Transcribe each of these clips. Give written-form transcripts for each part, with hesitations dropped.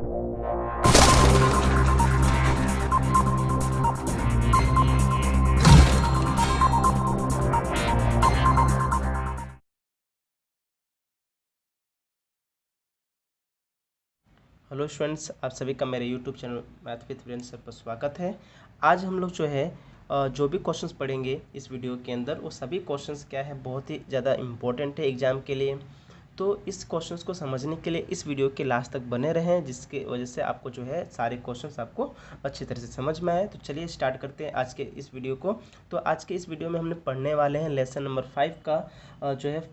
Hello students, आप सभी का मेरे YouTube channel math with friends sir पर स्वागत है। आज हम लोग जो है जो भी क्वेश्चंस पढ़ेंगे इस वीडियो के अंदर, वो सभी क्वेश्चंस क्या है, बहुत ही ज़्यादा इम्पोर्टेंट है एग्जाम के लिए। तो इस क्वेश्चंस को समझने के लिए इस वीडियो के लास्ट तक बने रहें, जिसके वजह से आपको जो है सारे क्वेश्चंस आपको अच्छी तरह से समझ में आए। तो चलिए स्टार्ट करते हैं आज के इस वीडियो को। तो आज के इस वीडियो में हमने पढ़ने वाले हैं लेसन नंबर 5 का जो है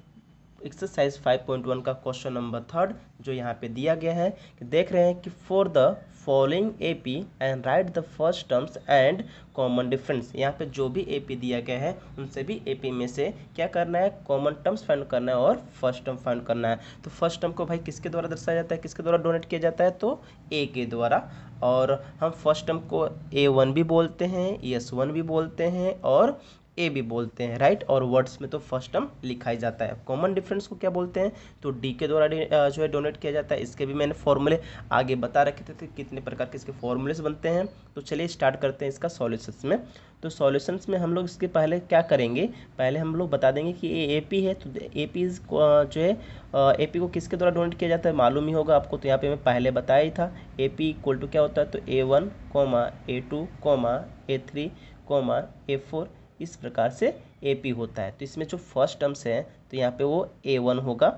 एक्सरसाइज 5.1 का क्वेश्चन नंबर 3 जो यहाँ पे दिया गया है कि देख रहे हैं कि for the following AP and right the first terms and common difference. यहाँ पे जो भी एपी दिया गया है उन सभी एपी में से क्या करना है, कॉमन टर्म्स फाइंड करना है और फर्स्ट टर्म फाइंड करना है। तो फर्स्ट टर्म को भाई किसके द्वारा दर्शाया जाता है, किसके द्वारा डोनेट किया जाता है, तो ए के द्वारा। और हम फर्स्ट टर्म को A1 भी बोलते हैं, S1 भी बोलते हैं और ए भी बोलते हैं, राइट। और वर्ड्स में तो फर्स्ट टर्म लिखा ही जाता है। कॉमन डिफरेंस को क्या बोलते हैं, तो डी के द्वारा जो है डोनेट किया जाता है। इसके भी मैंने फॉर्मूले आगे बता रखे थे कितने प्रकार के इसके फॉर्मूलेस बनते हैं। तो चलिए स्टार्ट करते हैं इसका सॉल्यूशंस में। तो सॉल्यूशंस में हम लोग इसके पहले क्या करेंगे, पहले हम लोग बता देंगे कि ये एपी है। तो एपी जो है एपी को किसके द्वारा डोनेट किया जाता है मालूम ही होगा आपको। तो यहाँ पे मैं पहले बताया ही था, एपी इक्वल टू क्या होता है, तो A1, A2, A3, A4, इस प्रकार से AP होता है। तो इसमें जो फर्स्ट टर्म्स है तो यहाँ पे वो A1 होगा।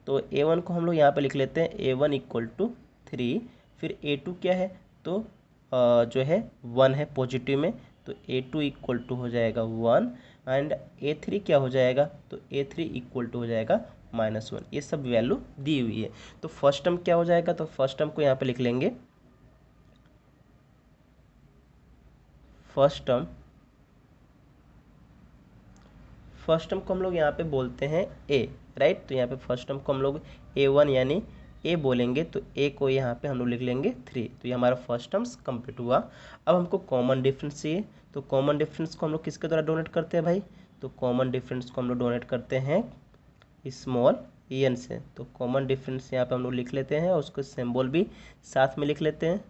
तो A1 को हम लोग यहाँ पे लिख लेते हैं A1 इक्वल टू 3। फिर A2 क्या है, तो जो है 1 है पॉजिटिव में, तो A2 इक्वल टू हो जाएगा 1। एंड A3 क्या हो जाएगा, तो A3 इक्वल टू हो जाएगा -1। ये सब वैल्यू दी हुई है। तो फर्स्ट टर्म क्या हो जाएगा, तो फर्स्ट टर्म को यहाँ पे लिख लेंगे, फर्स्ट टर्म को हम लोग यहाँ पे बोलते हैं ए, राइट। तो यहाँ पे फर्स्ट टर्म को हम लोग A1 यानी ए बोलेंगे, तो ए को यहाँ पे हम लोग लिख लेंगे 3। तो ये हमारा फर्स्ट टर्म्स कंप्लीट हुआ। अब हमको कॉमन डिफरेंस चाहिए। तो कॉमन डिफरेंस को हम लोग किसके द्वारा डोनेट करते हैं भाई, तो कॉमन डिफरेंस को हम लोग डोनेट करते हैं स्मॉल एन से। तो कॉमन डिफरेंस यहाँ पे हम लोग लिख लेते हैं और उसको सिंबल भी साथ में लिख लेते हैं।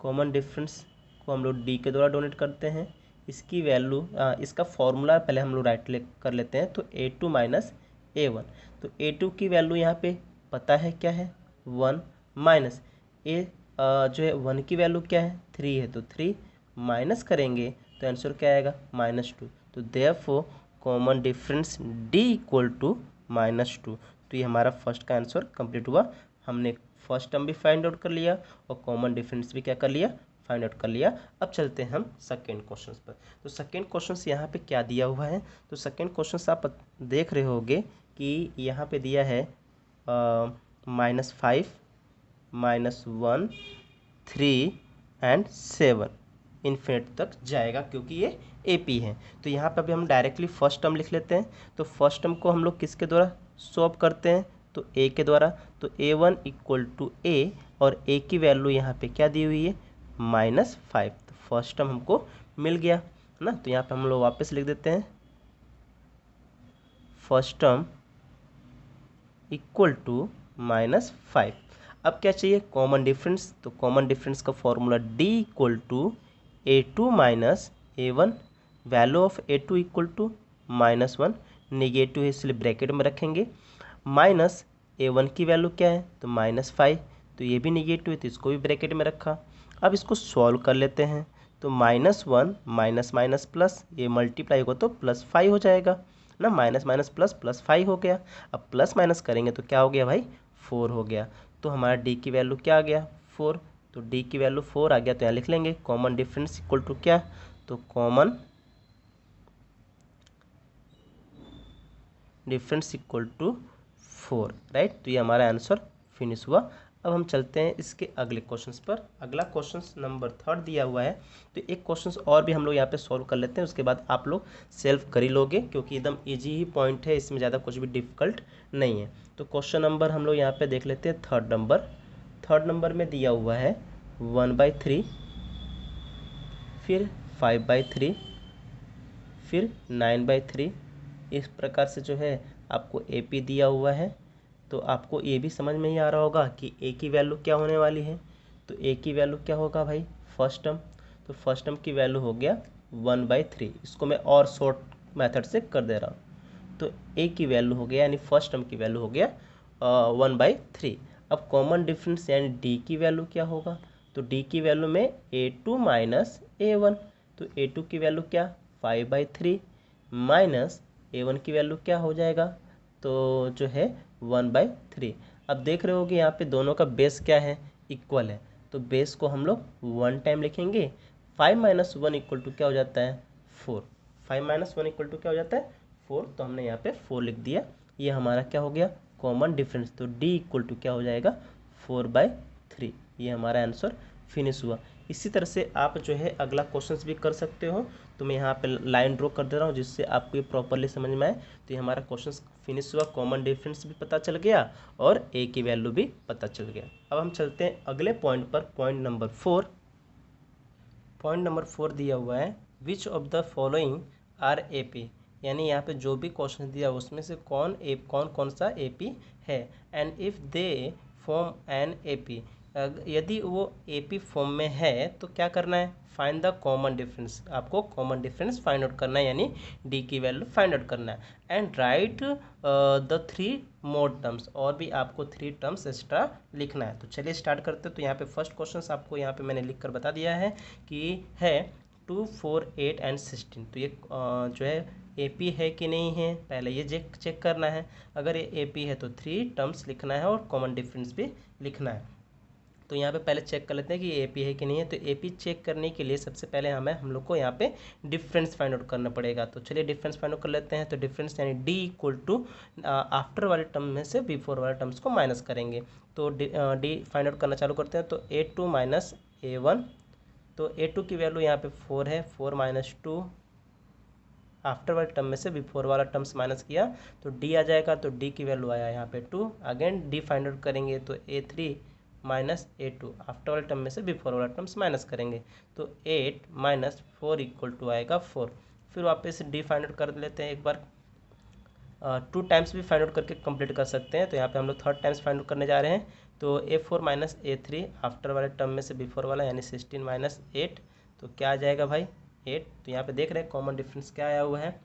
कॉमन डिफरेंस को हम लोग डी के द्वारा डोनेट करते हैं। इसकी वैल्यू इसका फॉर्मूला पहले हम लोग राइट कर लेते हैं, तो A2 माइनस A1। तो A2 की वैल्यू यहाँ पे पता है क्या है, 1, माइनस ए जो है 1 की वैल्यू क्या है, 3 है, तो 3 माइनस करेंगे तो आंसर क्या आएगा, -2। तो therefore common difference D equal to -2। तो ये हमारा फर्स्ट का आंसर कंप्लीट हुआ। हमने फर्स्ट टर्म भी फाइंड आउट कर लिया और कॉमन डिफरेंस भी क्या कर लिया, फाइंड आउट कर लिया। अब चलते हैं हम सेकेंड क्वेश्चन पर। तो सेकेंड क्वेश्चन यहाँ पे क्या दिया हुआ है, तो सेकेंड क्वेश्चन आप देख रहे होगे कि यहाँ पे दिया है -5, -1, 3 एंड 7 इन्फिनिट तक जाएगा, क्योंकि ये AP है। तो यहाँ पे अभी हम डायरेक्टली फर्स्ट टर्म लिख लेते हैं। तो फर्स्ट टर्म को हम लोग किसके द्वारा सॉल्व करते हैं, तो A के द्वारा। तो A1 इक्वल टू A और A की वैल्यू यहाँ पे क्या दी हुई है, -5। तो फर्स्ट टर्म हमको मिल गया है ना। तो यहाँ पे हम लोग वापस लिख देते हैं, फर्स्ट टर्म इक्वल टू -5। अब क्या चाहिए, कॉमन डिफरेंस। तो कॉमन डिफरेंस का formula D equal to A2 minus A1। Value of A2 equal to -1, negative है इसलिए ब्रैकेट में रखेंगे। माइनस A1 की वैल्यू क्या है, तो -5, तो ये भी निगेटिव है तो इसको भी ब्रैकेट में रखा। अब इसको सॉल्व कर लेते हैं। तो -1 माइनस माइनस प्लस, ये मल्टीप्लाई होगा तो +5 हो जाएगा ना, माइनस माइनस प्लस +5 हो गया। अब प्लस माइनस करेंगे तो क्या हो गया भाई, 4 हो गया। तो हमारा D की वैल्यू क्या आ गया, 4। तो D की वैल्यू 4 आ गया, तो यहाँ लिख लेंगे कॉमन डिफरेंस इक्वल टू क्या, तो common difference equal to 4, right. तो ये हमारा आंसर फिनिश हुआ। अब हम चलते हैं इसके अगले क्वेश्चंस पर। अगला क्वेश्चन नंबर 3 दिया हुआ है। तो एक क्वेश्चंस और भी हम लोग यहाँ पे सॉल्व कर लेते हैं, उसके बाद आप लोग सेल्फ कर ही लोगे, क्योंकि एकदम इजी ही पॉइंट है, इसमें ज़्यादा कुछ भी डिफिकल्ट नहीं है। तो क्वेश्चन नंबर हम लोग यहाँ पे देख लेते हैं थर्ड नंबर में दिया हुआ है 1/3, फिर 5/3, फिर 9/3। इस प्रकार से जो है आपको AP दिया हुआ है। तो आपको ये भी समझ में ही आ रहा होगा कि ए की वैल्यू क्या होने वाली है। तो ए की वैल्यू क्या होगा भाई, फर्स्ट टर्म, तो फर्स्ट टर्म की वैल्यू हो गया 1/3। इसको मैं और शॉर्ट मेथड से कर दे रहा हूँ। तो ए की वैल्यू हो गया यानी फर्स्ट टर्म की वैल्यू हो गया 1/3। अब कॉमन डिफरेंस यानी डी की वैल्यू क्या होगा, तो डी की वैल्यू में A2 माइनस A1, तो A2 की वैल्यू क्या 5/3 माइनस A1 की वैल्यू क्या हो जाएगा, तो जो है 1/3। अब देख रहे हो कि यहाँ पे दोनों का बेस क्या है, इक्वल है, तो बेस को हम लोग 1 टाइम लिखेंगे। 5 माइनस 1 इक्वल टू क्या हो जाता है 4, 5 माइनस 1 इक्वल टू क्या हो जाता है 4, तो हमने यहाँ पे 4 लिख दिया। ये हमारा क्या हो गया कॉमन डिफरेंस, तो D इक्वल टू क्या हो जाएगा 4/3। ये हमारा आंसर फिनिश हुआ। इसी तरह से आप जो है अगला क्वेश्चंस भी कर सकते हो। तो मैं यहाँ पे लाइन ड्रॉ कर दे रहा हूँ जिससे आपको ये प्रॉपरली समझ में आए। तो ये हमारा क्वेश्चंस फिनिश हुआ, कॉमन डिफरेंस भी पता चल गया और ए की वैल्यू भी पता चल गया। अब हम चलते हैं अगले पॉइंट पर, पॉइंट नंबर 4। पॉइंट नंबर 4 दिया हुआ है which of the following are A P, यानी यहाँ पे जो भी क्वेश्चन दिया उसमें से कौन कौन सा ए पी है। And if they form an A P, यदि वो ए पी फॉर्म में है तो क्या करना है, फाइंड द कॉमन डिफरेंस। आपको कॉमन डिफरेंस फाइंड आउट करना है यानी डी की वैल्यू फाइंड आउट करना है। And right the 3 more terms, और भी आपको 3 टर्म्स एक्स्ट्रा लिखना है। तो चलिए स्टार्ट करते हैं। तो यहाँ पे फर्स्ट क्वेश्चन आपको यहाँ पे मैंने लिख कर बता दिया है कि है 2, 4, 8 एंड 16। तो ये जो है ए पी है कि नहीं है, पहले ये चेक करना है। अगर ये ए पी है तो 3 टर्म्स लिखना है और कॉमन डिफरेंस भी लिखना है। तो यहाँ पे पहले चेक कर लेते हैं कि ए पी है कि नहीं है। तो ए पी चेक करने के लिए सबसे पहले हम लोग को यहाँ पे डिफरेंस फाइंड आउट करना पड़ेगा। तो चलिए डिफरेंस फाइंड आउट कर लेते हैं। तो डिफरेंस यानी डी इक्वल टू आफ्टर वाले टर्म में से बिफोर वाले टर्म्स को माइनस करेंगे। तो डी फाइंड आउट करना चालू करते हैं। तो A2 माइनस A1, तो A2 की वैल्यू यहाँ पे 4 है, 4 माइनस 2, आफ्टर वाले टर्म में से बिफोर वाला टर्म्स माइनस किया तो डी आ जाएगा। तो डी की वैल्यू आया यहाँ पे 2, अगेन डी फाइंड आउट करेंगे तो A3 माइनस A2, आफ्टर वाले टर्म में से बिफोर वाला टर्म्स माइनस करेंगे तो 8 माइनस 4 इक्वल टू आएगा 4। फिर वापस डी फाइंड आउट कर लेते हैं एक बार, 2 टाइम्स भी फाइंड आउट करके कंप्लीट कर सकते हैं। तो यहाँ पे हम लोग 3rd टाइम्स फाइंड आउट करने जा रहे हैं। तो A4 माइनस A3, आफ्टर वाले टर्म में से बिफोर वाला यानी 16 माइनस 8, तो क्या आ जाएगा भाई 8। तो यहाँ पे देख रहे हैं कॉमन डिफरेंस क्या आया हुआ है,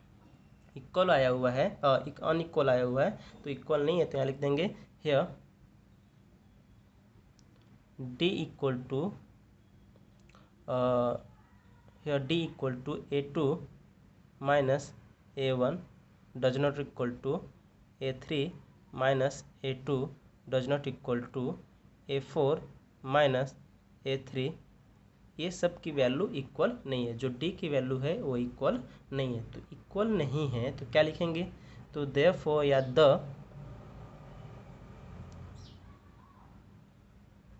इक्वल आया हुआ है, अनइक्वल आया हुआ है। तो इक्वल नहीं है तो यहाँ लिख देंगे here D equal to here D equal to A2 minus A1 does not equal to A3 minus A2 does not equal to A4 minus A3। ये सब की वैल्यू इक्वल नहीं है, जो डी की वैल्यू है वो इक्वल नहीं है। तो इक्वल नहीं है तो क्या लिखेंगे, तो देयरफॉर या the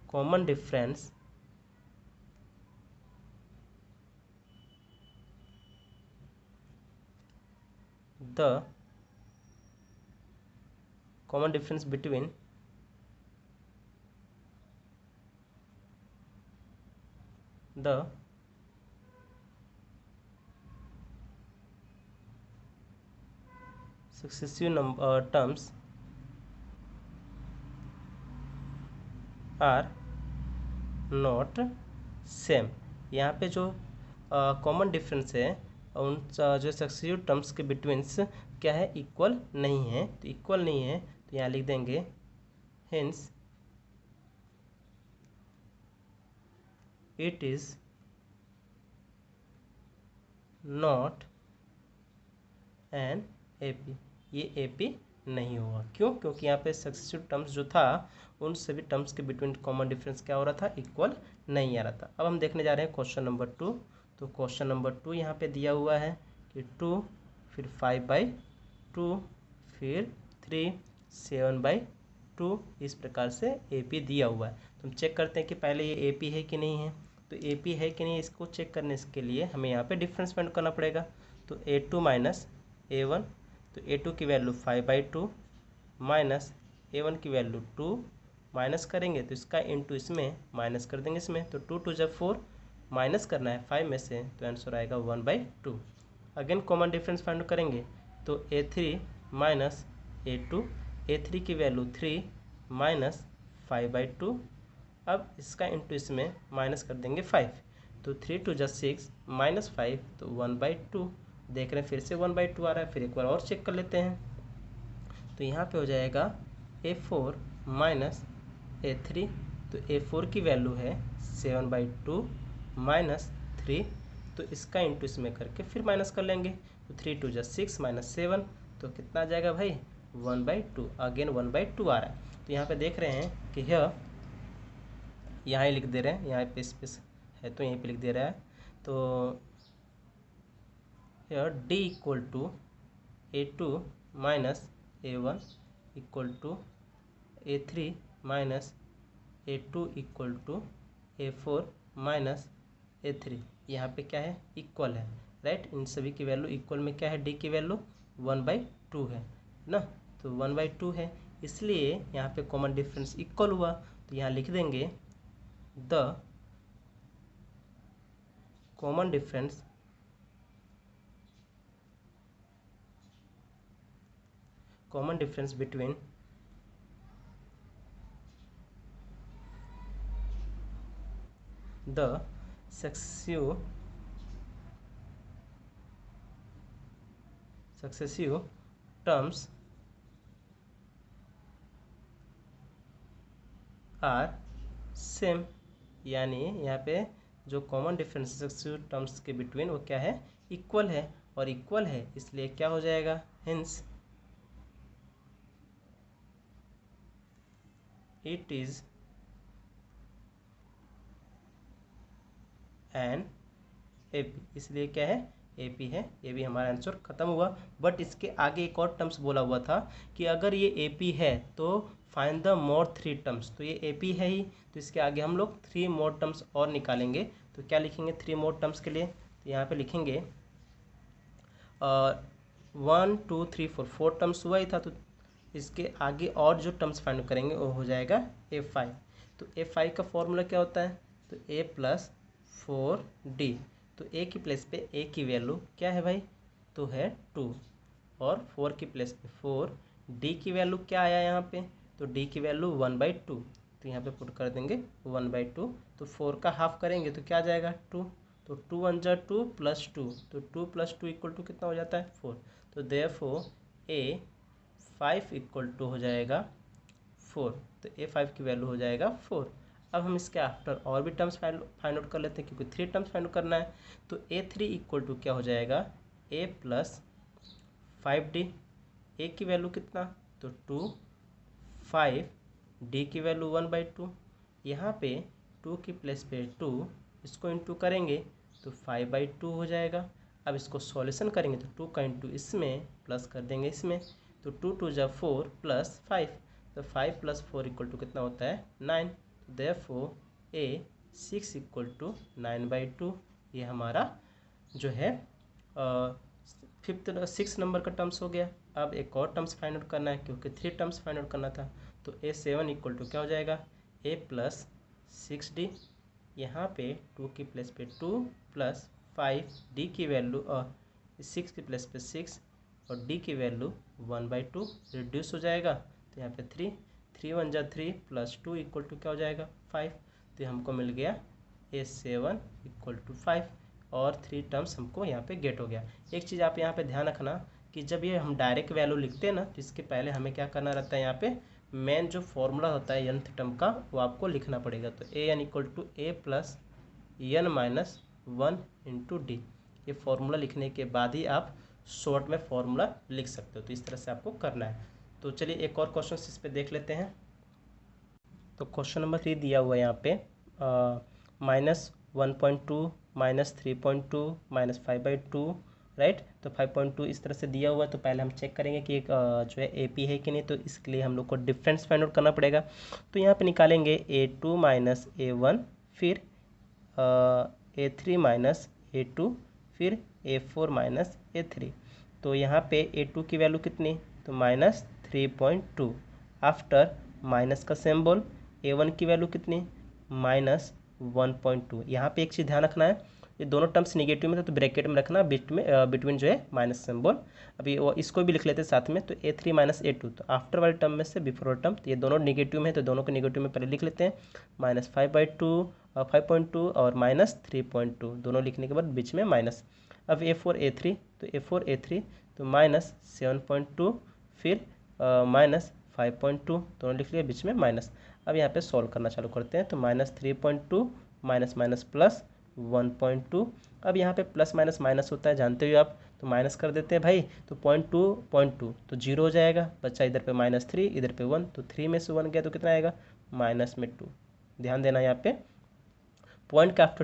common difference the common difference between the successive terms are not same। यहाँ पे जो कॉमन डिफरेंस है उन जो सक्सेसिव टर्म्स के बिटवीन्स क्या है, इक्वल नहीं है। तो इक्वल नहीं है तो यहाँ लिख देंगे hence it is not an AP, ये एपी नहीं होगा। क्यों, क्योंकि यहाँ पे सक्सेसिव टर्म्स जो था उन सभी टर्म्स के बिटवीन कॉमन डिफरेंस क्या हो रहा था, इक्वल नहीं आ रहा था। अब हम देखने जा रहे हैं क्वेश्चन नंबर 2। तो क्वेश्चन नंबर 2 यहाँ पे दिया हुआ है कि 2 फिर 5/2 फिर 3 7/2, इस प्रकार से AP दिया हुआ है। तो हम चेक करते हैं कि पहले ये AP है कि नहीं है। तो AP है कि नहीं इसको चेक करने के लिए हमें यहाँ पे डिफरेंस फाइंड करना पड़ेगा। तो A2 माइनस A1, तो A2 की वैल्यू 5/2 माइनस A1 की वैल्यू 2, माइनस करेंगे तो इसका इंटू इसमें माइनस कर देंगे इसमें। तो 2 2 जब 4, माइनस करना है 5 में से तो आंसर आएगा 1/2। अगेन कॉमन डिफरेंस फाइंड करेंगे तो A3 माइनस A2, A3 की वैल्यू 3 माइनस 5/2। अब इसका इंटू इसमें माइनस कर देंगे 5, तो 3 2 + 6 माइनस 5 तो 1/2। देख रहे हैं फिर से 1/2 आ रहा है, फिर एक बार और चेक कर लेते हैं। तो यहाँ पे हो जाएगा A4 माइनस A3, तो A4 की वैल्यू है 7/2 माइनस 3, तो इसका इंटू इसमें करके फिर माइनस कर लेंगे, तो 3 2 + 6 माइनस 7, तो कितना आ जाएगा भाई 1/2। अगेन 1/2 आ रहा है। तो यहाँ पे देख रहे हैं कि यहाँ ही लिख दे रहे हैं, यहाँ पे स्पेस है तो यहीं पे लिख दे रहा है। तो here D equal to A2 minus A1 equal to A3 minus A2 equal to A4 minus A3। यहाँ पे क्या है, इक्वल है, राइट। इन सभी की वैल्यू इक्वल में क्या है, D की वैल्यू 1/2 है ना, तो 1/2 है, इसलिए यहाँ पे कॉमन डिफरेंस इक्वल हुआ। तो यहाँ लिख देंगे the common difference between the successive terms are same, यानी यहाँ पे जो कॉमन डिफरेंस सक्सेसिव टर्म्स के बिटवीन वो क्या है, इक्वल है, और इक्वल है इसलिए क्या हो जाएगा, hints it is an AP, इसलिए क्या है, एपी है। ये भी हमारा आंसर खत्म हुआ। बट इसके आगे एक और टर्म्स बोला हुआ था कि अगर ये एपी है तो फाइंड द मोर 3 टर्म्स। तो ये एपी है ही, तो इसके आगे हम लोग 3 मोर टर्म्स और निकालेंगे। तो क्या लिखेंगे 3 मोर टर्म्स के लिए, तो यहाँ पे लिखेंगे 1 2 3 4 टर्म्स हुआ ही था, तो इसके आगे और जो टर्म्स फाइंड करेंगे वो हो जाएगा A5। तो A5 का फॉर्मूला क्या होता है, तो A + 4D। तो A की प्लेस पे A की वैल्यू क्या है भाई, तो है 2, और 4 की प्लेस पे 4। D की वैल्यू क्या आया यहाँ पे, तो D की वैल्यू 1/2, तो यहाँ पे पुट कर देंगे 1/2। तो 4 का हाफ करेंगे तो क्या आ जाएगा 2, तो 2 1 जा 2 + 2, तो 2 + 2 इक्वल टू कितना हो जाता है 4। तो देयरफॉर A5 इक्वल टू हो जाएगा 4, तो A5 की वैल्यू हो जाएगा 4। अब हम इसके आफ्टर और भी टर्म्स फाइंड आउट कर लेते हैं, क्योंकि 3 टर्म्स फाइंड आउट करना है। तो A3 इक्वल टू क्या हो जाएगा, A + 5D। A की वैल्यू कितना, तो 2 5, D की वैल्यू 1/2। यहाँ पे 2 की प्लेस पे 2, इसको इंटू करेंगे तो 5/2 हो जाएगा। अब इसको सॉल्यूशन करेंगे तो 2 का इंटू इसमें प्लस कर देंगे इसमें, तो 2 2 जा 4 + 5, तो 5 + 4 इक्वल टू कितना होता है 9। Therefore A6 equal to 9/2। ये हमारा जो है 6 नंबर का टर्म्स हो गया। अब एक और टर्म्स फाइंड आउट करना है, क्योंकि 3 टर्म्स फाइंड आउट करना था। तो A7 इक्वल टू क्या हो जाएगा, A + 6D। यहाँ पे 2 की प्लेस पे 2 + 5, D की वैल्यू और 6 की प्लेस पे 6, और D की वैल्यू 1/2 रिड्यूस हो जाएगा। तो यहाँ पे 3 1 जा 3 + 2 इक्वल टू क्या हो जाएगा 5। तो हमको मिल गया A7 इक्वल टू 5, और 3 टर्म्स हमको यहाँ पे गेट हो गया। एक चीज़ आप यहाँ पे ध्यान रखना कि जब ये हम डायरेक्ट वैल्यू लिखते हैं ना, तो इसके पहले हमें क्या करना रहता है, यहाँ पे मेन जो फॉर्मूला होता है nth टर्म का वो आपको लिखना पड़ेगा। तो an equal to A + n - 1 × D। ये फॉर्मूला लिखने के बाद ही आप शॉर्ट में फॉर्मूला लिख सकते हो। तो इस तरह से आपको करना है। तो चलिए एक और क्वेश्चन इस पर देख लेते हैं। तो क्वेश्चन नंबर 3 दिया हुआ है यहाँ पे -1.2 -3.2 -5/2, राइट। तो 5.2 इस तरह से दिया हुआ है। तो पहले हम चेक करेंगे कि एक जो है AP है कि नहीं, तो इसके लिए हम लोग को डिफरेंस फाइंड आउट करना पड़ेगा। तो यहाँ पे निकालेंगे A2 - A1, फिर A3 - A2, फिर A4 - A3। तो यहाँ पे A2 की वैल्यू कितनी, तो -3.2। आफ्टर माइनस का सिंबल, A1 की वैल्यू कितनी, -1.2। यहाँ पे एक चीज़ ध्यान रखना है, ये दोनों टर्म्स निगेटिव में थे तो ब्रैकेट में रखना, बिटवीन जो है माइनस सिंबल। अभी वो इसको भी लिख लेते हैं साथ में, तो A3 माइनस A2, तो आफ्टर वाले टर्म में से बिफोर वाले टर्म, तो ये दोनों निगेटिव में है तो दोनों को निगेटिव में पहले लिख लेते हैं, -5/2 और -3.2, दोनों लिखने के बाद बीच में माइनस। अब A4 A3, तो A4 A3 तो -7.2 फिर -5.2, दोनों लिख लिया, बीच में माइनस। अब यहाँ पे सॉल्व करना चालू करते हैं, तो -3.2 माइनस माइनस प्लस 1.2। अब यहाँ पे प्लस माइनस माइनस होता है, जानते हो आप, तो माइनस कर देते हैं भाई, तो 0.2 तो 0 हो जाएगा, बच्चा इधर पे -3 इधर पे 1, तो 3 में से 1 गया तो कितना आएगा, -2। ध्यान देना यहाँ पे, पॉइंट का आफ्टर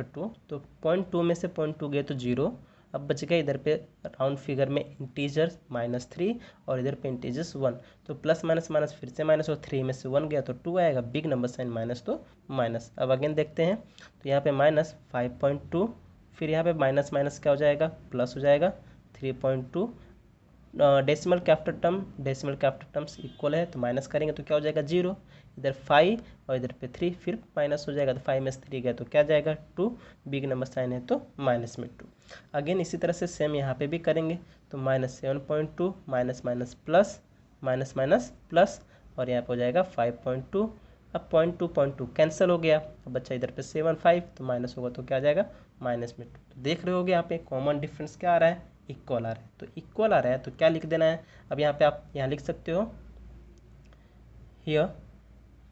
टू, तो 0.2 में से 0.2 गया तो 0। अब बच गया इधर पे राउंड फिगर में इंटीजर्स -3 और इधर पे इंटीजर्स 1, तो प्लस माइनस माइनस फिर से माइनस, और 3 में से 1 गया तो 2 आएगा, बिग नंबर साइन माइनस तो माइनस। अब अगेन देखते हैं, तो यहाँ पे -5.2, फिर यहाँ पे माइनस माइनस क्या हो जाएगा, प्लस हो जाएगा 3.2। डेसिमल के आफ्टर टर्म्स इक्वल है तो माइनस करेंगे तो क्या हो जाएगा 0, इधर 5 और इधर पे 3, फिर माइनस हो जाएगा, तो 5 में से 3 गया तो क्या जाएगा 2, बिग नंबर साइन है तो माइनस में 2। अगेन इसी तरह से सेम यहाँ पे भी करेंगे, तो -7.2 minus minus plus minus minus plus, और यहाँ पे हो जाएगा 5.2। अब 0.2 कैंसिल हो गया, अब बच्चा इधर पे 7.5 तो माइनस होगा तो क्या आ जाएगा -2। तो देख रहे होगे यहाँ पे कॉमन डिफरेंस क्या आ रहा है, इक्वल आ रहा है। तो इक्वल आ रहा है तो क्या लिख देना है, अब यहाँ पे आप यहाँ लिख सकते हो, here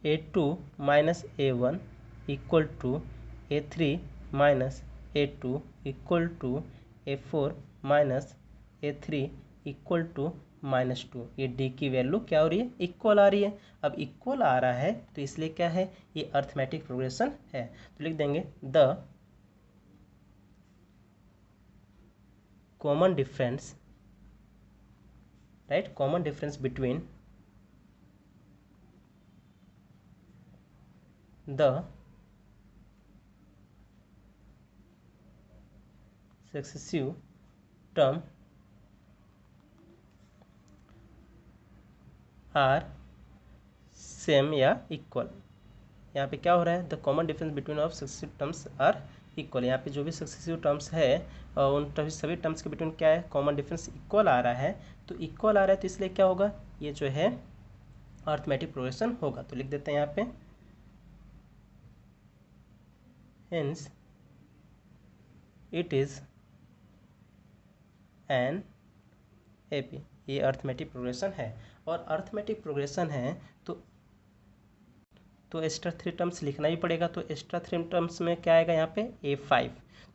A2 minus A1 equal to A3 minus A2 equal to A4 minus A3 equal to -2। ये डी की वैल्यू क्या हो रही है, इक्वल आ रही है। अब इक्वल आ रहा है तो इसलिए क्या है, ये अर्थमेटिक प्रोग्रेशन है, तो लिख देंगे the common difference, right, common difference between the successive term are same या इक्वल। यहाँ पे क्या हो रहा है, the common difference between of successive terms are equal. यहाँ पे जो भी सक्सेसिव टर्म्स है उन सभी टर्म्स के बिटवीन क्या है, कॉमन डिफरेंस इक्वल आ रहा है। तो इक्वल आ रहा है तो इसलिए क्या होगा, ये जो है अर्थमेटिक प्रोग्रेशन होगा। तो लिख देते हैं यहाँ पे, hence it is an AP, ये अर्थमेटिक प्रोग्रेशन है। और अर्थमेटिक प्रोग्रेशन है तो एक्स्ट्रा 3 टर्म्स लिखना ही पड़ेगा। तो एक्स्ट्रा 3 टर्म्स में क्या आएगा यहाँ पे A5,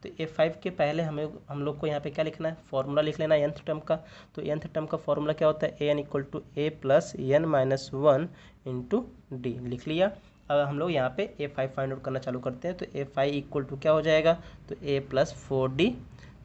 तो A5 के पहले हम लोग को यहाँ पे क्या लिखना है, फॉर्मूला लिख लेना है nth टर्म का। तो nth टर्म का फॉर्मूला क्या होता है, an equal to A plus n minus 1 into D, लिख लिया। अब हम लोग यहाँ पे A5 फाइंड आउट करना चालू करते हैं, तो A5 इक्वल टू क्या हो जाएगा, तो A प्लस 4D।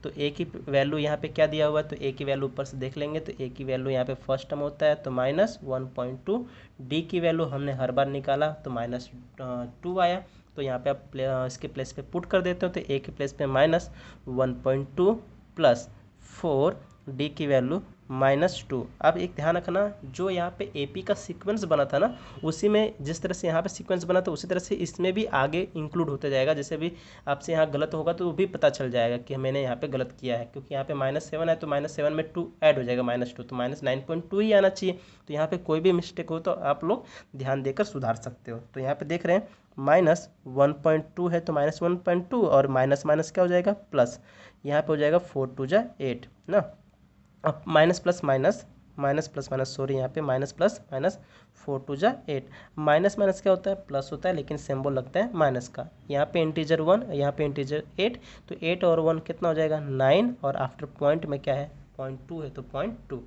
तो A की वैल्यू यहाँ पे क्या दिया हुआ है, तो A की वैल्यू ऊपर से देख लेंगे, तो A की वैल्यू यहाँ पे फर्स्ट टर्म होता है तो -1.2। D की वैल्यू हमने हर बार निकाला तो -2 आया, तो यहाँ पे आप इसके प्लेस पे पुट कर देते हो, तो A के प्लेस पे -1.2 प्लस 4, D की वैल्यू -2। अब एक ध्यान रखना, जो यहाँ पे AP का सीक्वेंस बना था ना, उसी में जिस तरह से यहाँ पे सीक्वेंस बना था उसी तरह से इसमें भी आगे इंक्लूड होते जाएगा। जैसे भी आपसे यहाँ गलत होगा तो वो भी पता चल जाएगा कि मैंने यहाँ पे गलत किया है, क्योंकि यहाँ पे -7 है तो -7 में 2 ऐड हो जाएगा, -2 तो -9.2 ही आना चाहिए। तो यहाँ पे कोई भी मिस्टेक हो तो आप लोग ध्यान देकर सुधार सकते हो। तो यहाँ पे देख रहे हैं -1.2 है तो -1.2 और माइनस माइनस क्या हो जाएगा, प्लस, यहाँ पे हो जाएगा 4 2 जा 8 ना। अब माइनस प्लस माइनस सॉरी, यहाँ पे माइनस प्लस माइनस 4 2 जा 8, माइनस माइनस क्या होता है, प्लस होता है, लेकिन सिंबल लगता है माइनस का। यहाँ पे इंटीजर 1, यहाँ पे इंटीजर 8, तो 8 और 1 कितना हो जाएगा 9, और आफ्टर पॉइंट में क्या है 0.2 है तो 0.2।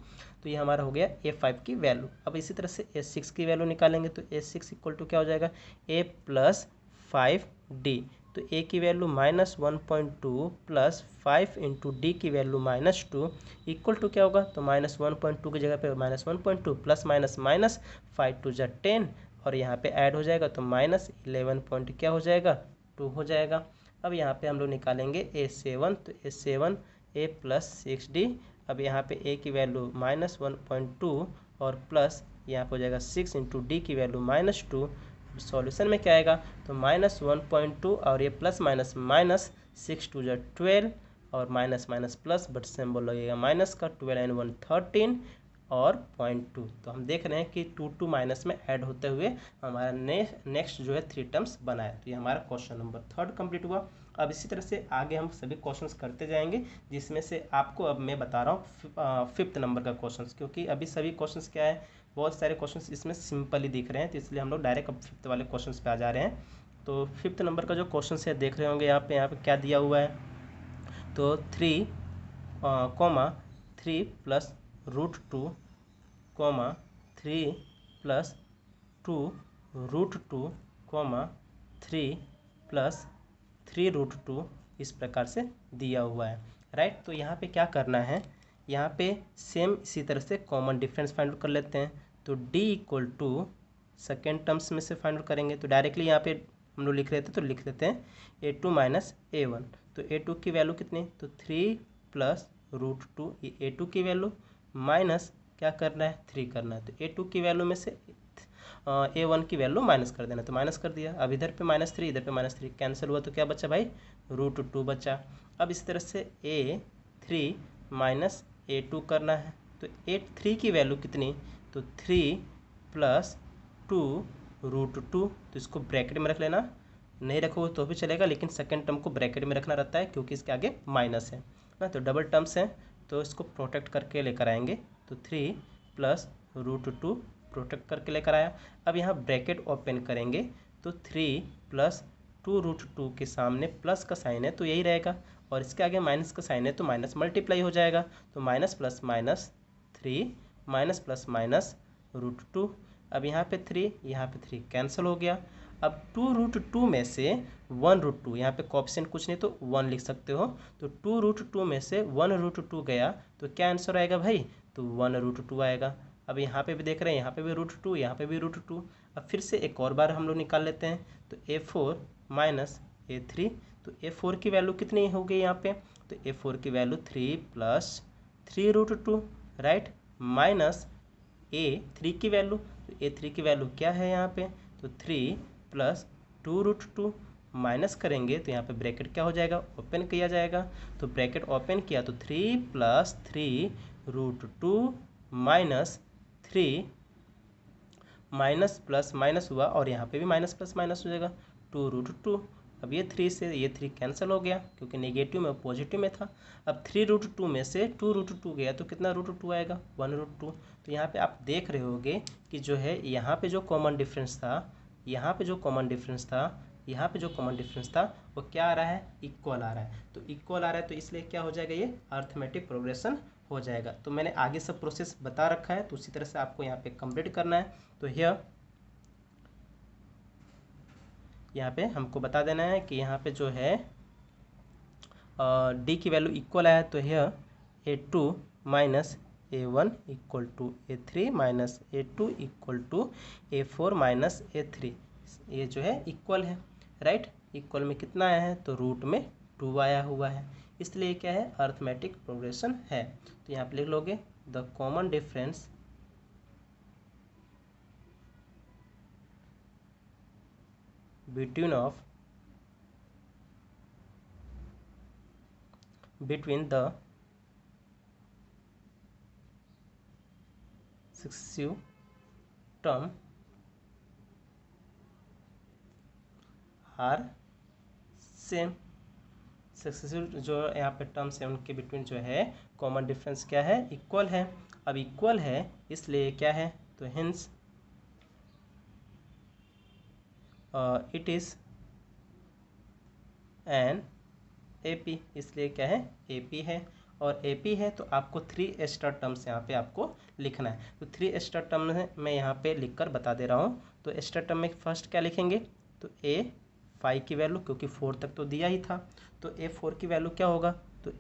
तो ये हमारा हो गया A5 की वैल्यू। अब इसी तरह से A6 की वैल्यू निकालेंगे, तो A6 इक्वल टू क्या हो जाएगा, A प्लस 5D। तो A की वैल्यू -1.2 प्लस 5 इंटू डी की वैल्यू -2 इक्वल टू क्या होगा, तो -1.2 की जगह पे -1.2 प्लस माइनस माइनस 5 2 जा 10, और यहाँ पे ऐड हो जाएगा तो -11 क्या हो जाएगा 2 हो जाएगा। अब यहाँ पे हम लोग निकालेंगे A7, तो A7 A प्लस 6D। अब यहाँ पे A की वैल्यू -1.2 और प्लस यहाँ पे हो जाएगा 6 इंटू डी की वैल्यू -2, सॉल्यूशन में क्या आएगा, तो -1.2 और ये प्लस माइनस माइनस, 6 2 जा 12 और minus minus plus, but symbol लगेगा माइनस का, 12 एंड 1 13 और 0.2। तो हम देख रहे हैं कि 2 माइनस में ऐड होते हुए हमारा नेक्स्ट जो है 3 टर्म्स बना है। तो ये हमारा क्वेश्चन नंबर 3 कंप्लीट हुआ। अब इसी तरह से आगे हम सभी क्वेश्चंस करते जाएंगे, जिसमें से आपको अब मैं बता रहा हूँ 5th नंबर का क्वेश्चन, क्योंकि अभी सभी क्वेश्चंस क्या है, बहुत सारे क्वेश्चंस इसमें सिंपल ही दिख रहे हैं, तो इसलिए हम लोग डायरेक्ट अब 5th वाले क्वेश्चंस पे आ जा रहे हैं। तो 5th नंबर का जो क्वेश्चन है देख रहे होंगे यहाँ पे क्या दिया हुआ है, तो 3 comma 3 plus root 2 comma 3 plus 2 root 2 comma 3 plus 3 root 2 इस प्रकार से दिया हुआ है, राइट। तो यहाँ पे क्या करना है, यहाँ पे सेम इसी तरह से कॉमन डिफरेंस फाइंड आउट कर लेते हैं। तो d equal to second terms में से फाइंड आउट करेंगे, तो डायरेक्टली यहाँ पे हम लोग लिख रहे थे, तो लिख देते हैं a2 माइनस a1। तो a2 की वैल्यू कितनी, तो 3 प्लस रूट 2, ये a2 की वैल्यू माइनस क्या करना है, 3 करना है। तो a2 की वैल्यू में से a1 की वैल्यू माइनस कर देना, तो माइनस कर दिया। अब इधर पे -3 इधर पे -3 कैंसिल हुआ, तो क्या बचा भाई, रूट 2 बचा। अब इस तरह से a3 माइनस a2 करना है, तो a3 की वैल्यू कितनी, तो 3 प्लस 2 रूट 2, तो इसको ब्रैकेट में रख लेना, नहीं रखोगे तो भी चलेगा, लेकिन सेकेंड टर्म को ब्रैकेट में रखना रहता है क्योंकि इसके आगे माइनस है ना, तो डबल टर्म्स हैं तो इसको प्रोटेक्ट करके लेकर आएंगे। तो 3 प्लस रूट 2 प्रोटेक्ट करके लेकर आया। अब यहाँ ब्रैकेट ओपन करेंगे, तो 3 प्लस 2 रूट 2 के सामने प्लस का साइन है तो यही रहेगा, और इसके आगे माइनस का साइन है तो माइनस मल्टीप्लाई हो जाएगा, तो minus plus minus 3 minus plus minus root 2। अब यहाँ पे 3 यहाँ पे 3 कैंसिल हो गया। अब 2 रूट 2 में से 1 रूट 2, यहाँ पे कोएफिशिएंट कुछ नहीं तो 1 लिख सकते हो, तो 2 रूट 2 में से 1 रूट 2 गया तो क्या आंसर आएगा भाई, तो 1 रूट 2 आएगा। अब यहाँ पे भी देख रहे हैं, यहाँ पे भी रूट 2, यहाँ पे भी रूट 2। अब फिर से एक और बार हम लोग निकाल लेते हैं, तो a4 माइनस a3, तो a4 की वैल्यू कितनी हो गई यहाँ पे, तो a4 की value 3 plus 3 root 2, right, minus a3 की वैल्यू, तो a3 की वैल्यू क्या है यहाँ पे, तो 3 प्लस 2 रूट 2, माइनस करेंगे तो यहाँ पे ब्रैकेट क्या हो जाएगा, ओपन किया जाएगा, तो ब्रैकेट ओपन किया तो 3 plus 3 root 2 minus 3 minus plus minus हुआ, और यहाँ पे भी माइनस प्लस माइनस हो जाएगा 2 रूट 2। अब ये 3 से ये 3 कैंसिल हो गया क्योंकि नेगेटिव में पॉजिटिव में था। अब 3 रूट 2 में से 2 रूट 2 गया तो कितना रूट 2 आएगा, 1 रूट 2। तो यहाँ पे आप देख रहे होगे कि जो है यहाँ पे जो कॉमन डिफरेंस था, यहाँ पे जो कॉमन डिफरेंस था, यहाँ पे जो कॉमन डिफरेंस था वो क्या आ रहा है, इक्वल आ रहा है। तो इक्वल आ रहा है तो इसलिए क्या हो जाएगा, ये अर्थमेटिक प्रोग्रेशन हो जाएगा। तो मैंने आगे सब प्रोसेस बता रखा है, तो उसी तरह से आपको यहाँ पे कंप्लीट करना है। तो यहाँ पे हमको बता देना है कि यहाँ पे जो है डी की वैल्यू इक्वल आया, तो a2 minus a1 equal to a3 minus a2 equal to a4 minus a3, ये जो है इक्वल है, राइट। इक्वल में कितना आया है, तो रूट में 2 आया हुआ है, इसलिए क्या है, अर्थमेटिक प्रोग्रेशन है। तो यहाँ पे लिख लोगे the common difference between the successive term are same. Successive जो यहाँ पे टर्म्स है उनके बिटवीन जो है कॉमन डिफरेंस क्या है, इक्वल है। अब इक्वल है इसलिए क्या है, तो hints it is N AP, इसलिए क्या है, AP है। और AP है तो आपको 3 स्टार टर्म्स यहाँ पे आपको लिखना है। तो 3 स्टार टर्म मैं यहाँ पे लिखकर बता दे रहा हूँ। तो स्टार टर्म में फर्स्ट क्या लिखेंगे, तो A5 की वैल्यू, क्योंकि 4 तक तो दिया ही था, तो A4 की वैल्यू क्या होगा, तो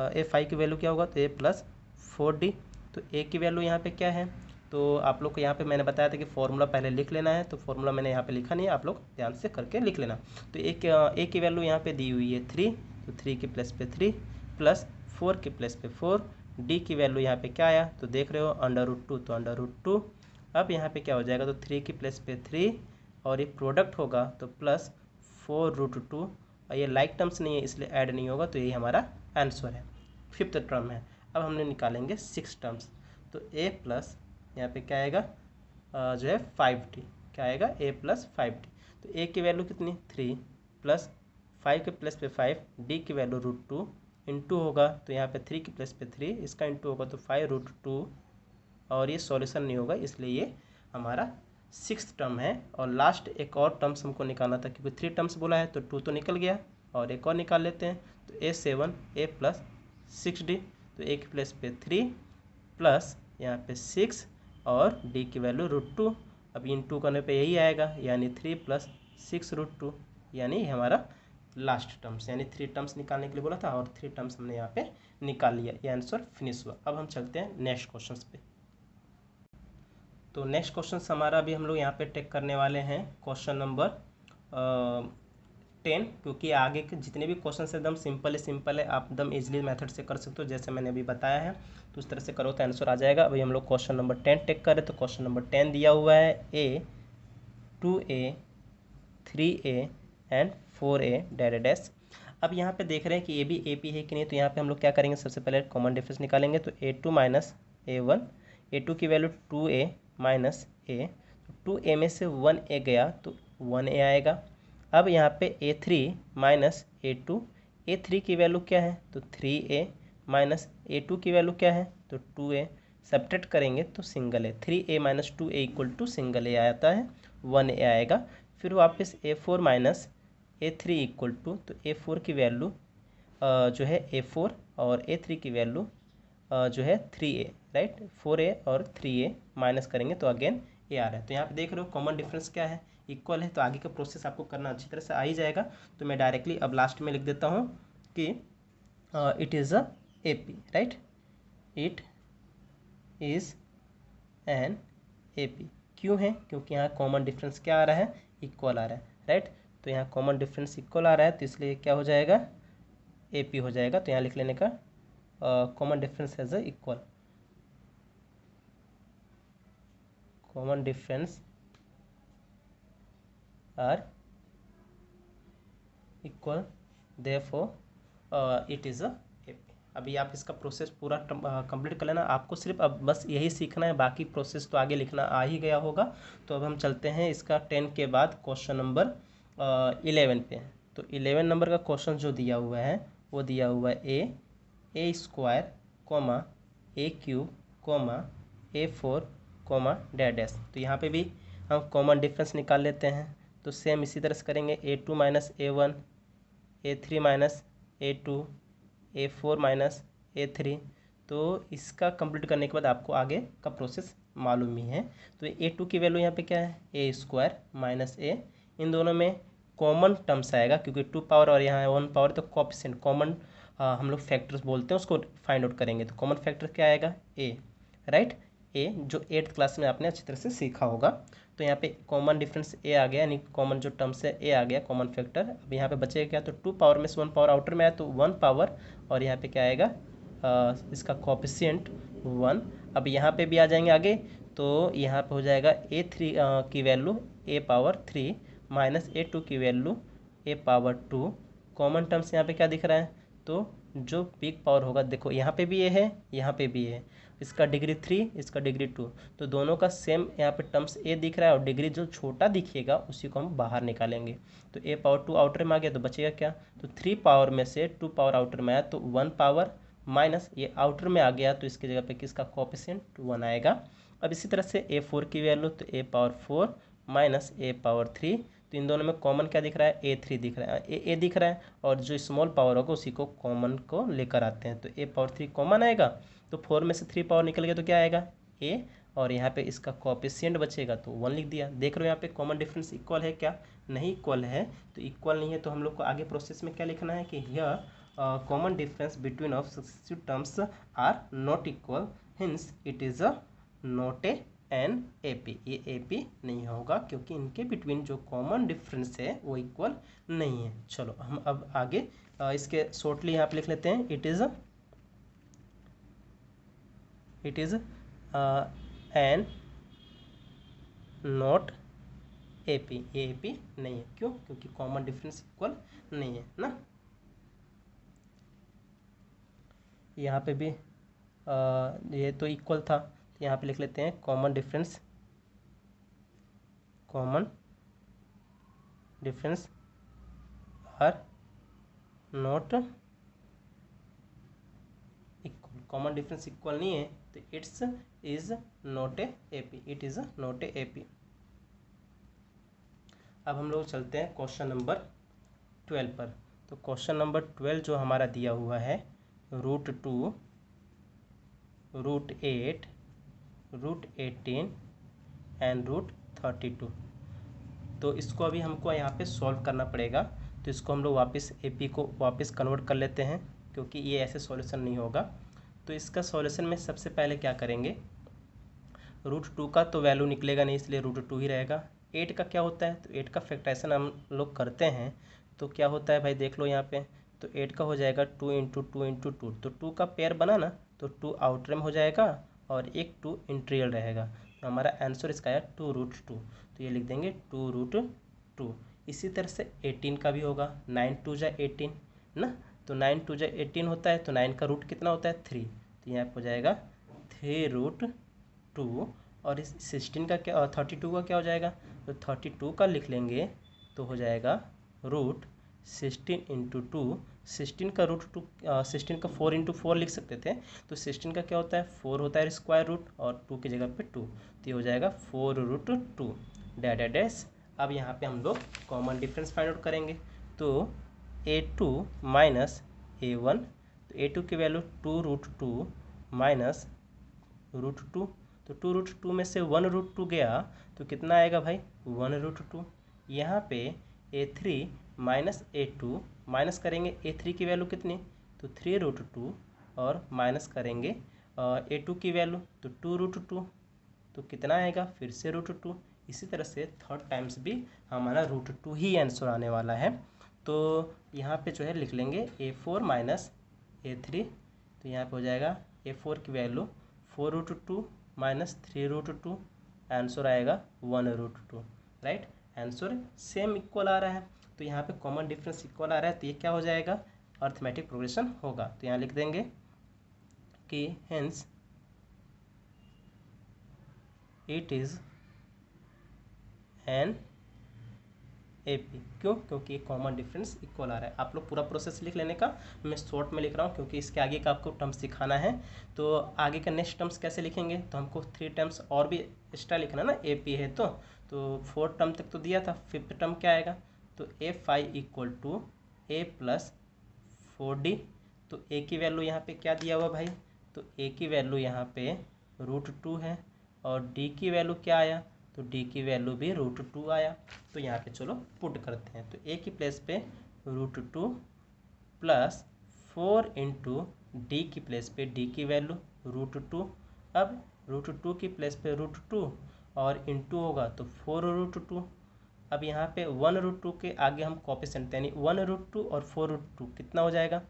A5 की वैल्यू क्या होगा, तो A प्लस 4D। तो A की वैल्यू यहाँ पे क्या है, तो आप लोग को यहाँ पे मैंने बताया था कि फॉर्मूला पहले लिख लेना है, तो फॉर्मूला मैंने यहाँ पे लिखा नहीं है, आप लोग ध्यान से करके लिख लेना। तो A की वैल्यू यहाँ पे दी हुई है 3, तो 3 के प्लस पे 3 प्लस 4 के प्लस पे 4, D की वैल्यू यहाँ पे क्या आया, तो देख रहे हो अंडर रूट 2, तो अंडर रूट 2 अब यहाँ पे क्या हो जाएगा, तो 3 की प्लेस पे 3 और ये प्रोडक्ट होगा तो प्लस 4√2, और ये लाइक टर्म्स नहीं है इसलिए ऐड नहीं होगा, तो यही हमारा आंसर है। 5th टर्म है। अब हमने निकालेंगे 6 टर्म्स, तो a प्लस यहाँ पे क्या आएगा, जो है 5d, क्या आएगा a प्लस 5d। तो a की वैल्यू कितनी 3 प्लस 5 के प्लस पे 5, d की वैल्यू √2 इंटू होगा, तो यहाँ पे 3 की प्लस पे 3, इसका इंटू होगा तो 5√2, और ये सॉल्यूशन नहीं होगा इसलिए ये हमारा 6th टर्म है। और लास्ट एक और टर्म्स हमको निकालना था, क्योंकि 3 टर्म्स बोला है तो 2 तो निकल गया, और एक और निकाल लेते हैं। तो a7 a प्लस 6d, तो a की प्लेस पे 3 प्लस यहाँ पे 6 और d की वैल्यू √2, अब इन 2 करने पे यही आएगा, यानी 3 प्लस 6√2, यानी हमारा लास्ट टर्म्स, यानी 3 टर्म्स निकालने के लिए बोला था और 3 टर्म्स हमने यहाँ पे निकाल लिया, ये आंसर फिनिश हुआ। अब हम चलते हैं नेक्स्ट क्वेश्चन पे। तो नेक्स्ट क्वेश्चन हमारा अभी हम लोग यहाँ पे टेक करने वाले हैं क्वेश्चन नंबर 10, क्योंकि आगे के जितने भी क्वेश्चन एकदम सिंपल है, आप एकदम इजीली मेथड से कर सकते हो, जैसे मैंने अभी बताया है, तो उस तरह से करो तो आंसर आ जाएगा। अभी हम लोग क्वेश्चन नंबर 10 टेक करें, तो क्वेश्चन नंबर 10 दिया हुआ है a 2a 3a and 4a dash dash. अब यहाँ पे देख रहे हैं कि ये भी ए पी है कि नहीं, तो यहाँ पे हम लोग क्या करेंगे, सबसे पहले कॉमन डिफरेंस निकालेंगे। तो a2 माइनस a1, a2 की वैल्यू 2a माइनस a, तो 2a में से 1a गया तो 1a आएगा। अब यहाँ पे a3 माइनस a2, a3 की वैल्यू क्या है, तो 3a माइनस a2 की वैल्यू क्या है, तो 2a, सब्ट्रैक्ट करेंगे तो सिंगल है, 3a minus 2a equal to single a आता है, 1a आएगा। फिर वापस a4 minus a3 equal to, तो a4 की वैल्यू जो है a4 और a3 की वैल्यू जो है 3a, राइट, 4a और 3a माइनस करेंगे तो अगेन a आ रहा है। तो यहाँ पे देख रहे हो कॉमन डिफरेंस क्या है, इक्वल है, तो आगे का प्रोसेस आपको करना अच्छी तरह से आ ही जाएगा। तो मैं डायरेक्टली अब लास्ट में लिख देता हूँ कि it is a A P, right, it is an A P. क्यों है, क्योंकि यहाँ कॉमन डिफरेंस क्या आ रहा है, इक्वल आ रहा है, राइट। तो यहाँ कॉमन डिफरेंस इक्वल आ रहा है, तो इसलिए क्या हो जाएगा, ए पी हो जाएगा। तो यहाँ लिख लेने का common difference as a equal, common difference are equal, therefore it is a A P. अभी आप इसका प्रोसेस पूरा कंप्लीट कर लेना, आपको सिर्फ अब बस यही सीखना है, बाकी प्रोसेस तो आगे लिखना आ ही गया होगा। तो अब हम चलते हैं इसका 10 के बाद क्वेश्चन नंबर 11 पे। तो 11 नंबर का क्वेश्चन जो दिया हुआ है वो दिया हुआ है A square comma A cube comma a4 comma dash. तो यहाँ पे भी हम कॉमन डिफरेंस निकाल लेते हैं। तो सेम इसी तरह से करेंगे, a2 minus a1, a3 minus a2, a4 minus a3। तो इसका कंप्लीट करने के बाद आपको आगे का प्रोसेस मालूम ही है। तो a2 की वैल्यू यहाँ पे क्या है, ए स्क्वायर माइनस a, इन दोनों में कॉमन टर्म्स आएगा, क्योंकि 2 पावर और यहाँ 1 पावर, तो कोएफिशिएंट कॉमन हम लोग फैक्टर्स बोलते हैं, उसको फाइंड आउट करेंगे। तो कॉमन फैक्टर क्या आएगा, a, राइट, a जो 8th क्लास में आपने अच्छी तरह से सीखा होगा। तो यहाँ पे कॉमन डिफरेंस a आ गया, यानी कॉमन जो टर्म्स है a आ गया कॉमन फैक्टर। अब यहाँ पे बचेगा क्या, तो 2 पावर में से 1 पावर आउटर में आया तो 1 पावर, और यहाँ पे क्या आएगा इसका कोएफिशिएंट 1। अब यहाँ पे भी आ जाएंगे आगे, तो यहाँ पे हो जाएगा a3 की value a power 3 minus a2 की value a power 2। Common terms यहाँ पे क्या दिख रहा है, तो जो बिग पावर होगा, देखो यहाँ पे भी ये है, यहाँ पे भी है, इसका डिग्री 3, इसका डिग्री 2, तो दोनों का सेम यहाँ पे टर्म्स a दिख रहा है, और डिग्री जो छोटा दिखेगा उसी को हम बाहर निकालेंगे। तो a पावर 2 आउटर में आ गया, तो बचेगा क्या, तो 3 पावर में से 2 पावर आउटर में आया तो 1 पावर, माइनस ये आउटर में आ गया तो इसकी जगह पे किसका कोएफिशिएंट 1 आएगा। अब इसी तरह से a4 की वैल्यू, तो a power 4 minus a power 3, तो इन दोनों में कॉमन क्या दिख रहा है, a3 दिख रहा है, a दिख रहा है, और जो स्मॉल पावर होगा उसी को कॉमन को लेकर आते हैं। तो a पावर 3 कॉमन आएगा, तो 4 में से 3 पावर निकल गया तो क्या आएगा a, और यहाँ पे इसका कोएफिशिएंट बचेगा तो 1 लिख दिया। देख रहे हो यहाँ पे कॉमन डिफरेंस इक्वल है क्या, नहीं इक्वल है। तो इक्वल नहीं है तो हम लोग को आगे प्रोसेस में क्या लिखना है कि यह common difference between of successive terms are not equal, hence it is a not an A P. ये ए पी नहीं होगा क्योंकि इनके बिटवीन जो कॉमन डिफरेंस है वो इक्वल नहीं है। चलो हम अब आगे इसके शॉर्टली यहाँ पे लिख लेते हैं, it is N not A P, ये ए पी नहीं है। क्यों? क्योंकि कॉमन डिफरेंस इक्वल नहीं है ना। यहाँ पे भी ये तो इक्वल था, तो यहाँ पे लिख लेते हैं common difference are not equal. Common difference equal नहीं है तो it's is not A P, it is not A P. अब हम लोग चलते हैं क्वेश्चन नंबर 12 पर। तो क्वेश्चन नंबर 12 जो हमारा दिया हुआ है √2, √8, √18 एंड √32। तो इसको अभी हमको यहाँ पे सॉल्व करना पड़ेगा। तो इसको हम लोग वापस एपी को वापस कन्वर्ट कर लेते हैं, क्योंकि ये ऐसे सॉल्यूशन नहीं होगा। तो इसका सॉल्यूशन में सबसे पहले क्या करेंगे, √2 का तो वैल्यू निकलेगा नहीं, इसलिए √2 ही रहेगा। 8 का क्या होता है, तो 8 का फैक्टराइजेशन हम लोग करते हैं तो क्या होता है भाई, देख लो यहाँ पे। तो 8 का हो जाएगा 2 इंटू 2 इंटू 2, तो 2 का पेयर बना ना, तो 2 आउटर में हो जाएगा और एक 2 इंटीरियर रहेगा। तो हमारा आंसर इसका है 2√2। तो ये लिख देंगे 2√2। इसी तरह से 18 का भी होगा, 9 2 जा 18 ना, तो 9 2 जा 18 होता है, तो 9 का रूट कितना होता है 3, तो यहाँ पर हो जाएगा 3√2। और इस 16 का क्या, 32 का क्या हो जाएगा, तो 32 का लिख लेंगे तो हो जाएगा √16 इंटू 2। 16 का √2, 16 का 4 इंटू 4 लिख सकते थे, तो 16 का क्या होता है 4 होता है स्क्वायर रूट, और 2 की जगह पे 2, तो ये हो जाएगा 4√2 डैश। अब यहाँ पे हम लोग कॉमन डिफरेंस फाइंड आउट करेंगे। तो a2 माइनस a1, तो a2 की वैल्यू 2√2 माइनस √2, तो 2√2 में से 1√2 गया तो कितना आएगा भाई 1√2। यहाँ पे a3 माइनस a2, माइनस करेंगे a3 की वैल्यू कितनी, तो 3√2, और माइनस करेंगे a2 की वैल्यू तो 2√2, तो कितना आएगा फिर से √2। इसी तरह से थर्ड टाइम्स भी हमारा √2 ही आंसर आने वाला है। तो यहाँ पे जो है लिख लेंगे a4 माइनस a3, तो यहाँ पे हो जाएगा a4 की वैल्यू 4√2 माइनस 3√2, आंसर आएगा 1√2। राइट, आंसर सेम इक्वल आ रहा है, तो यहाँ पे कॉमन डिफरेंस इक्वल आ रहा है, तो ये क्या हो जाएगा अर्थमेटिक प्रोग्रेशन होगा। तो यहाँ लिख देंगे कि hence it is an AP। क्यों? क्योंकि कॉमन डिफरेंस इक्वल आ रहा है। आप लोग पूरा प्रोसेस लिख लेने का, मैं शॉर्ट में लिख रहा हूँ क्योंकि इसके आगे का आपको टर्म्स सिखाना है। तो आगे का नेक्स्ट टर्म्स कैसे लिखेंगे, तो हमको 3 टर्म्स और भी एक्स्ट्रा लिखना ना, AP है तो 4 टर्म तक तो दिया था, 5th टर्म क्या आएगा, तो A5 equal to A plus 4D। तो A की वैल्यू यहाँ पे क्या दिया हुआ भाई, तो A की वैल्यू यहाँ पे √2 है, और D की वैल्यू क्या आया, तो D की वैल्यू भी √2 आया। तो यहाँ पे चलो पुट करते हैं, तो A की प्लेस पे √2 प्लस 4 इंटू D की प्लेस पे D की वैल्यू √2। अब √2 की प्लेस पे √2 और इंटू होगा तो 4√2। अब यहाँ पे 1√2 के आगे हम कोफिशिएंट यानी 1√2 और 4√2 कितना हो जाएगा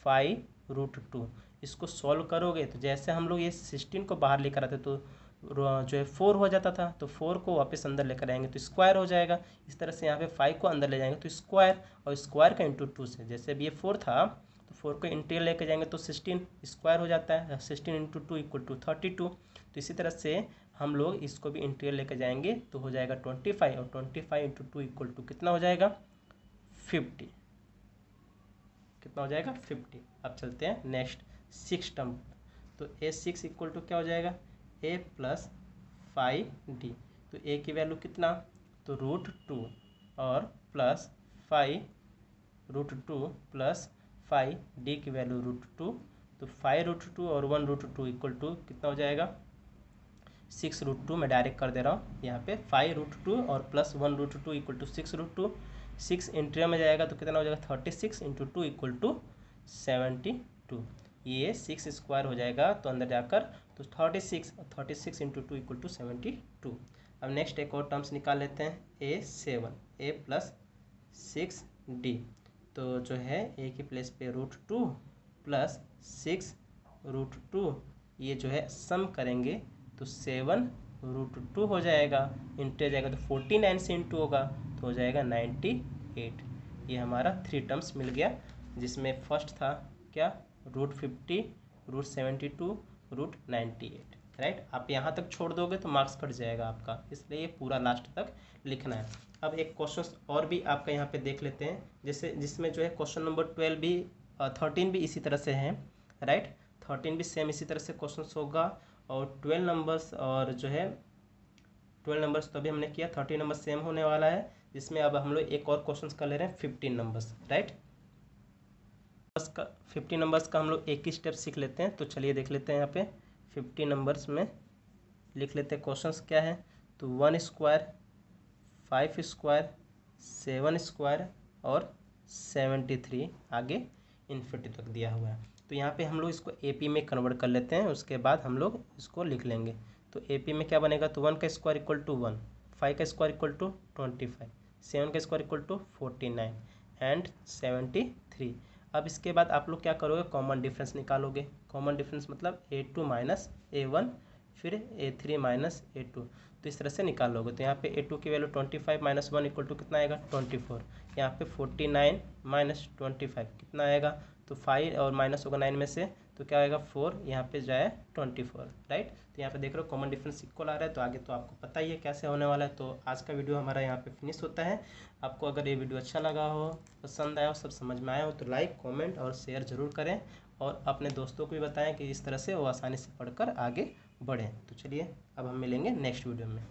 5√2। इसको सॉल्व करोगे तो जैसे हम लोग ये 16 को बाहर लेकर आते तो जो है 4 हो जाता था, तो 4 को वापस अंदर लेकर आएंगे तो स्क्वायर हो जाएगा। इस तरह से यहाँ पे 5 को अंदर ले जाएंगे तो स्क्वायर, और स्क्वायर का इंटू 2 से, जैसे अब ये 4 था तो 4 को इंटीरियर लेकर जाएंगे तो 16 स्क्वायर हो जाता है, 16 इंटू 2 इक्वल टू 32। तो इसी तरह से हम लोग इसको भी इंटीरियर लेकर जाएंगे तो हो जाएगा 25, और 25 इंटू 2 इक्वल टू कितना हो जाएगा 50। कितना हो जाएगा 50। अब चलते हैं नेक्स्ट 6 टर्म। तो A6 इक्वल टू क्या हो जाएगा A प्लस 5D। तो A की वैल्यू कितना, तो √2 और प्लस 5√2 प्लस 5D की वैल्यू √2, तो 5√2 और 1√2 इक्वल टू कितना हो जाएगा 6√2। मैं डायरेक्ट कर दे रहा हूँ यहाँ पे 5√2 और प्लस 1√2 इक्वल टू 6√2। 6 इंटीरियर में जाएगा तो कितना हो जाएगा 36 इंटू 2 इक्वल टू 72। ये 6 स्क्वायर हो जाएगा तो अंदर जाकर तो 36 इंटू 2 इक्वल टू 72। अब नेक्स्ट एक और टर्म्स निकाल लेते हैं A7 A प्लस 6D। तो जो है A की प्लेस पे √2 प्लस 6√2, ये जो है सम करेंगे तो 7 √2 हो जाएगा, इंटू आ जाएगा तो 49 से इंटू होगा तो हो जाएगा 98। ये हमारा 3 टर्म्स मिल गया, जिसमें फर्स्ट था क्या, √50, √72, √98। राइट, आप यहाँ तक छोड़ दोगे तो मार्क्स कट जाएगा आपका, इसलिए ये पूरा लास्ट तक लिखना है। अब एक क्वेश्चन और भी आपका यहाँ पे देख लेते हैं, जैसे जिसमें जो है क्वेश्चन नंबर 12 भी 13 भी इसी तरह से है। राइट, 13 भी सेम इसी तरह से क्वेश्चन होगा, और 12 नंबर्स और जो है 12 नंबर्स तो अभी हमने किया, 13 नंबर सेम होने वाला है, जिसमें अब हम लोग एक और क्वेश्चन कर ले रहे हैं 15 नंबर्स। राइट, 50 नंबर्स का हम लोग एक ही स्टेप सीख लेते हैं। तो चलिए देख लेते हैं, यहाँ पे 50 नंबर्स में लिख लेते हैं क्वेश्चंस क्या है। तो 1 स्क्वायर, 5 स्क्वायर, 7 स्क्वायर और 73 आगे इन्फिनिटी तक दिया हुआ है। तो यहाँ पे हम लोग इसको एपी में कन्वर्ट कर लेते हैं, उसके बाद हम लोग इसको लिख लेंगे। तो एपी में क्या बनेगा, तो 1 का स्क्वायर इक्वल टू 1, 5 का स्क्वायर इक्वल टू 25, 7 का स्क्वायर इक्वल टू 49 एंड 73। अब इसके बाद आप लोग क्या करोगे, कॉमन डिफरेंस निकालोगे। कॉमन डिफरेंस मतलब A2 माइनस A1 फिर A3 माइनस A2, तो इस तरह से निकालोगे। तो यहाँ पे A2 की वैल्यू 25 माइनस 1 इक्वल टू कितना आएगा, 24। यहाँ पे 49 माइनस 25 कितना आएगा, तो 5 और माइनस होगा 9 में से, तो क्या आएगा 4, यहाँ पे जाए 24। राइट, तो यहाँ पे देख रहे हो कॉमन डिफरेंस इक्वल आ रहा है, तो आगे तो आपको पता ही है कैसे होने वाला है। तो आज का वीडियो हमारा यहाँ पे फिनिश होता है। आपको अगर ये वीडियो अच्छा लगा हो, पसंद आया हो, सब समझ में आया हो, तो लाइक, कमेंट और शेयर ज़रूर करें, और अपने दोस्तों को भी बताएं कि इस तरह से वो आसानी से पढ़कर आगे बढ़ें। तो चलिए अब हम मिलेंगे नेक्स्ट वीडियो में।